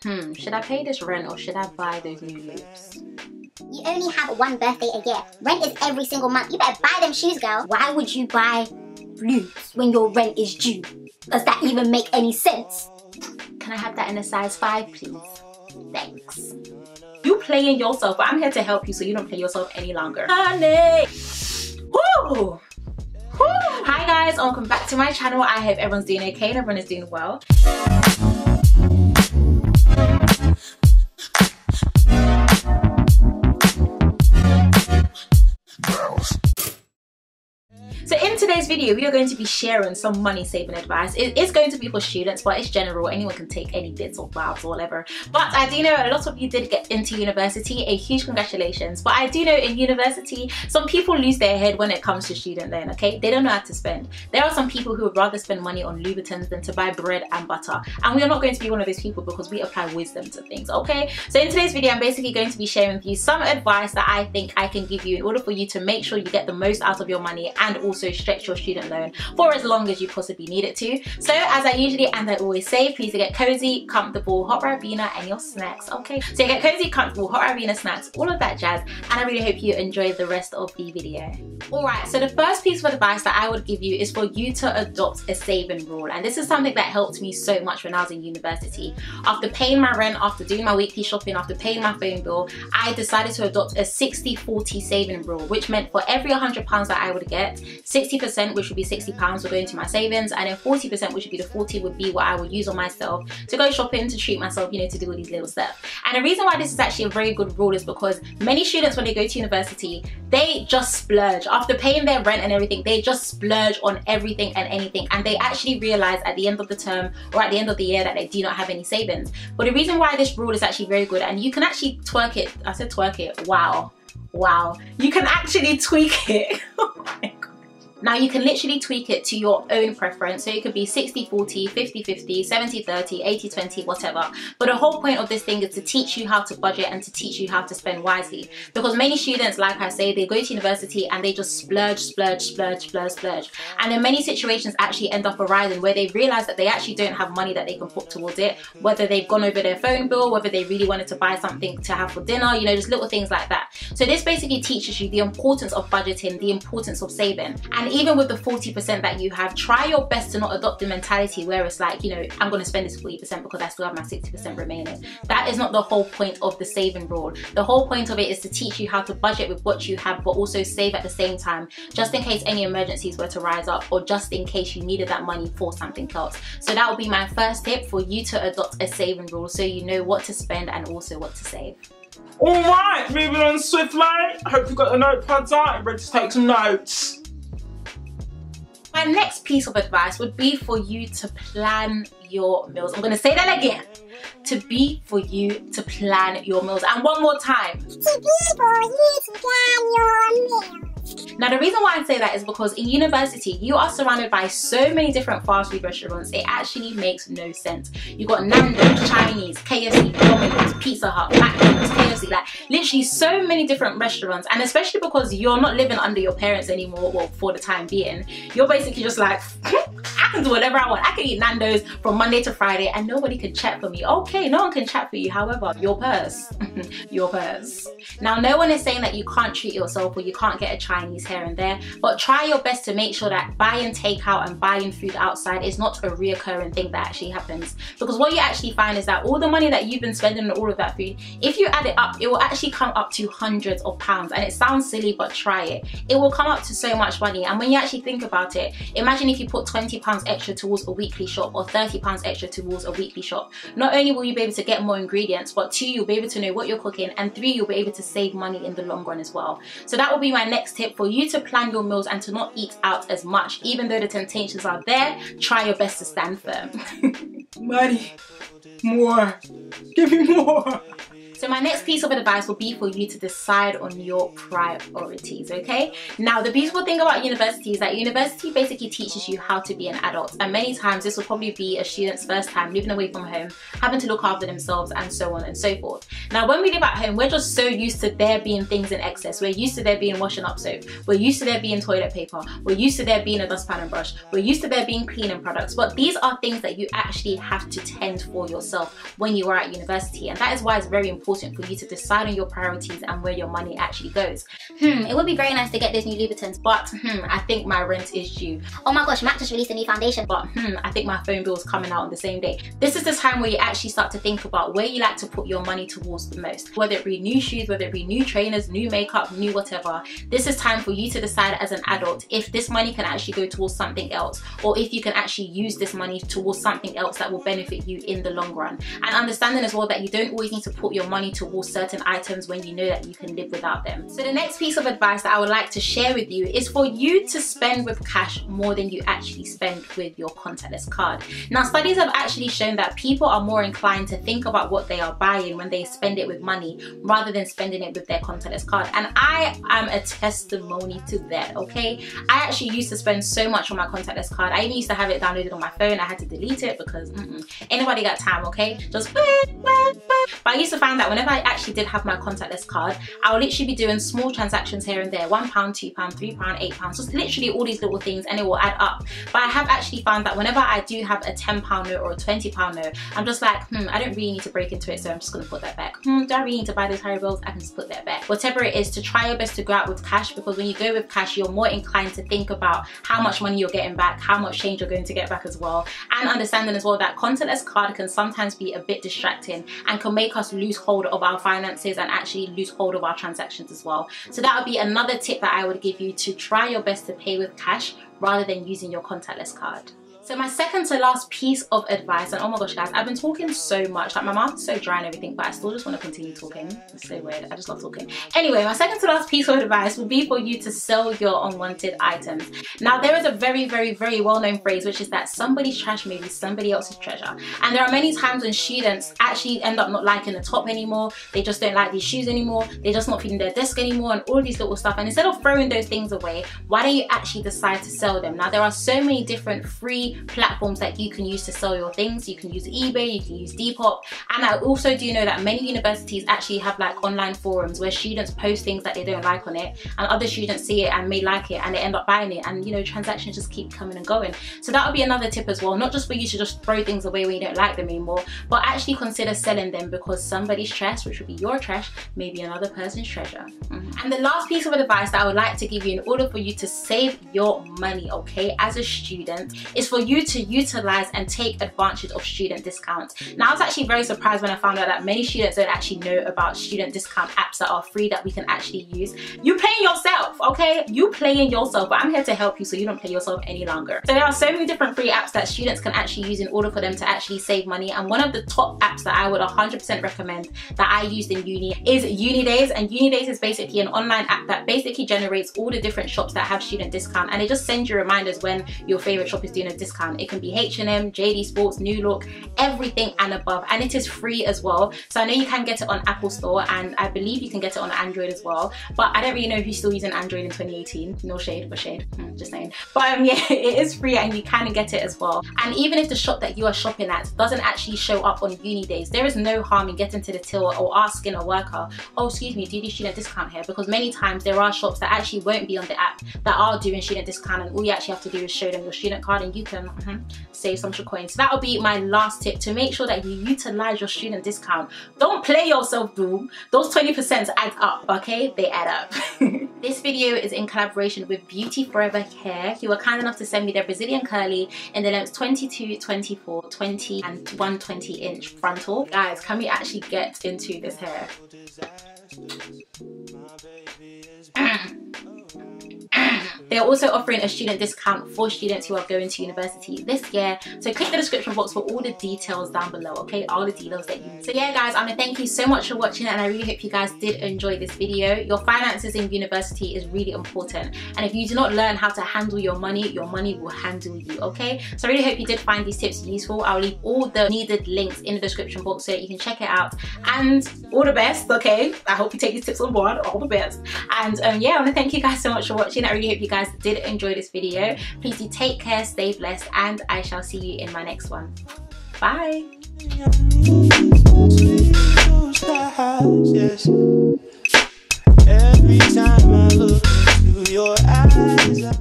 should I pay this rent or should I buy those new loops? You only have one birthday a year. Rent is every single month. You better buy them shoes, girl. Why would you buy loops when your rent is due? Does that even make any sense? Can I have that in a size 5, please? Thanks. You playing yourself, but I'm here to help you so you don't play yourself any longer. Honey! Woo! Woo! Hi guys, welcome back to my channel. I hope everyone's doing okay and everyone is doing well. So in today's video, we are going to be sharing some money saving advice. It is going to be for students, but it's general. Anyone can take any bits or bobs or whatever. But I do know a lot of you did get into university. A huge congratulations. But I do know in university, some people lose their head when it comes to student loan, okay? They don't know how to spend. There are some people who would rather spend money on Louboutins than to buy bread and butter. And we are not going to be one of those people because we apply wisdom to things, okay? So in today's video, I'm basically going to be sharing with you some advice that I think I can give you in order for you to make sure you get the most out of your money and also stretch your student loan for as long as you possibly need it to. So as I usually and I always say, please get cozy, comfortable, hot Ribena and your snacks, okay? So get cozy, comfortable, hot Ribena, snacks, all of that jazz, and I really hope you enjoy the rest of the video. Alright, so the first piece of advice that I would give you is for you to adopt a saving rule, and this is something that helped me so much when I was in university. After paying my rent, after doing my weekly shopping, after paying my phone bill, I decided to adopt a 60-40 saving rule, which meant for every £100 that I would get, 60%, which would be £60, would go into my savings, and then 40%, which would be the 40, would be what I would use on myself to go shopping, to treat myself, you know, to do all these little stuff. And the reason why this is actually a very good rule is because many students, when they go to university, they just splurge. After paying their rent and everything, they just splurge on everything and anything, and they actually realize at the end of the term or at the end of the year that they do not have any savings. But the reason why this rule is actually very good, and you can actually twerk it, I said twerk it, wow, you can actually tweak it. Oh my God. Now you can literally tweak it to your own preference, so it could be 60-40, 50-50, 70-30, 80-20, whatever. But the whole point of this thing is to teach you how to budget and to teach you how to spend wisely. Because many students, like I say, they go to university and they just splurge. And in many situations actually end up arising where they realize that they actually don't have money that they can put towards it, whether they've gone over their phone bill, whether they really wanted to buy something to have for dinner, you know, just little things like that. So this basically teaches you the importance of budgeting, the importance of saving. And even with the 40% that you have, try your best to not adopt the mentality where it's like, you know, I'm going to spend this 40% because I still have my 60% remaining. That is not the whole point of the saving rule. The whole point of it is to teach you how to budget with what you have, but also save at the same time, just in case any emergencies were to rise up, or just in case you needed that money for something else. So that would be my first tip, for you to adopt a saving rule so you know what to spend and also what to save. Alright, moving on swiftly. I hope you've got the notepads out and ready to take some notes. My next piece of advice would be for you to plan your meals. I'm going to say that again. For you to plan your meals. And one more time. For you to plan your meals. Now the reason why I say that is because in university you are surrounded by so many different fast food restaurants, it actually makes no sense. You got Nando's, Chinese, KFC, Domino's, Pizza Hut, McDonald's, KFC, like literally so many different restaurants. And especially because you're not living under your parents anymore, well, for the time being, you're basically just like, I can do whatever I want. I can eat Nando's from Monday to Friday and nobody can chat for me. Okay, no one can chat for you, however, your purse, your purse. Now no one is saying that you can't treat yourself or you can't get a Chinese here and there, but try your best to make sure that buying takeout and buying food outside is not a reoccurring thing that actually happens. Because what you actually find is that all the money that you've been spending on all of that food, if you add it up, it will actually come up to hundreds of pounds. And it sounds silly, but try it. It will come up to so much money. And when you actually think about it, imagine if you put £20 extra towards a weekly shop or £30 extra towards a weekly shop. Not only will you be able to get more ingredients, but 2, you'll be able to know what you're cooking, and 3, you'll be able to save money in the long run as well. So that will be my next tip, for you to plan your meals and to not eat out as much. Even though the temptations are there, try your best to stand firm. Money, more, give me more. So my next piece of advice will be for you to decide on your priorities, okay? Now, the beautiful thing about university is that university basically teaches you how to be an adult, and many times this will probably be a student's first time living away from home, having to look after themselves, and so on and so forth. Now, when we live at home, we're just so used to there being things in excess. We're used to there being washing up soap. We're used to there being toilet paper. We're used to there being a dustpan and brush. We're used to there being cleaning products. But these are things that you actually have to tend for yourself when you are at university, and that is why it's very important for you to decide on your priorities and where your money actually goes. It would be very nice to get this new Louboutins, But I think my rent is due. oh my gosh, Mac just released a new foundation. But I think my phone bill is coming out on the same day. This is the time where you actually start to think about where you like to put your money towards the most. Whether it be new shoes, whether it be new trainers, new makeup, new whatever. This is time for you to decide as an adult if this money can actually go towards something else, or if you can actually use this money towards something else that will benefit you in the long run. And understanding as well that you don't always need to put your money towards certain items when you know that you can live without them. So the next piece of advice that I would like to share with you is for you to spend with cash more than you actually spend with your contactless card. Now, studies have actually shown that people are more inclined to think about what they are buying when they spend it with money rather than spending it with their contactless card. And I am a testimony to that, okay? I actually used to spend so much on my contactless card. I even used to have it downloaded on my phone. I had to delete it because anybody got time, okay? Just but I used to find that whenever I actually did have my contactless card, I would literally be doing small transactions here and there, £1, £2, £3, £8, just literally all these little things, and it will add up. But I have actually found that whenever I do have a £10 note or a £20 note, I'm just like, I don't really need to break into it, so I'm just gonna put that back. Do I really need to buy those Haribo's? I can just put that back. Whatever it is, to try your best to go out with cash, because when you go with cash, you're more inclined to think about how much money you're getting back, how much change you're going to get back as well, and understanding as well that contactless card can sometimes be a bit distracting and can make us lose hold of our finances and actually lose hold of our transactions as well. So that would be another tip that I would give you, to try your best to pay with cash rather than using your contactless card. So my second to last piece of advice, and oh my gosh guys, I've been talking so much, like my mouth is so dry and everything, but I still just want to continue talking. It's so weird, I just love talking. Anyway, my second to last piece of advice will be for you to sell your unwanted items. Now, there is a very, very, very well-known phrase, which is that somebody's trash may be somebody else's treasure. And there are many times when students actually end up not liking the top anymore, they just don't like these shoes anymore, they're just not feeling their desk anymore, and all these little stuff. And instead of throwing those things away, why don't you actually decide to sell them? Now, there are so many different free platforms that you can use to sell your things. You can use eBay, you can use Depop, and I also do know that many universities actually have like online forums where students post things that they don't like on it, and other students see it and may like it and they end up buying it, and you know, transactions just keep coming and going. So that would be another tip as well, not just for you to just throw things away when you don't like them anymore, but actually consider selling them, because somebody's trash, which would be your trash, may be another person's treasure. And the last piece of advice that I would like to give you in order for you to save your money, okay, as a student, is for you to utilize and take advantage of student discounts. Now, I was actually very surprised when I found out that many students don't actually know about student discount apps that are free that we can actually use. You playing yourself, okay? You playing yourself, but I'm here to help you so you don't play yourself any longer. So there are so many different free apps that students can actually use in order for them to actually save money, and one of the top apps that I would 100% recommend that I used in uni is Unidays. And Unidays is basically an online app that basically generates all the different shops that have student discount, and it just sends you reminders when your favorite shop is doing a discount. It can be H&M, JD Sports, New Look, everything and above, and it is free as well. So I know you can get it on Apple Store, and I believe you can get it on Android as well, but I don't really know if you're still using Android in 2018. No shade, but shade, just saying. But yeah, it is free and you can get it as well. And even if the shop that you are shopping at doesn't actually show up on Unidays, there is no harm in getting to the till or asking a worker, oh excuse me, do you do student discount here? Because many times there are shops that actually won't be on the app that are doing student discount, and all you actually have to do is show them your student card and you can save some coins. So that will be my last tip, to make sure that you utilize your student discount. Don't play yourself, boo. Those 20% add up, okay? They add up. This video is in collaboration with Beautyforever Hair, who were kind enough to send me their Brazilian curly in the lengths 22, 24, 20 and 120 inch frontal. Guys, can we actually get into this hair? They're also offering a student discount for students who are going to university this year. So click the description box for all the details down below, okay? All the details that you need. So yeah guys, I want to thank you so much for watching, and I really hope you guys did enjoy this video. Your finances in university is really important, and if you do not learn how to handle your money will handle you, okay? So I really hope you did find these tips useful. I'll leave all the needed links in the description box so that you can check it out, and all the best, okay? I hope you take these tips on board, all the best. And yeah, I want to thank you guys so much for watching. I really hope you guys did enjoy this video. Please do take care, stay blessed, and I shall see you in my next one. Bye. Every time I look into your eyes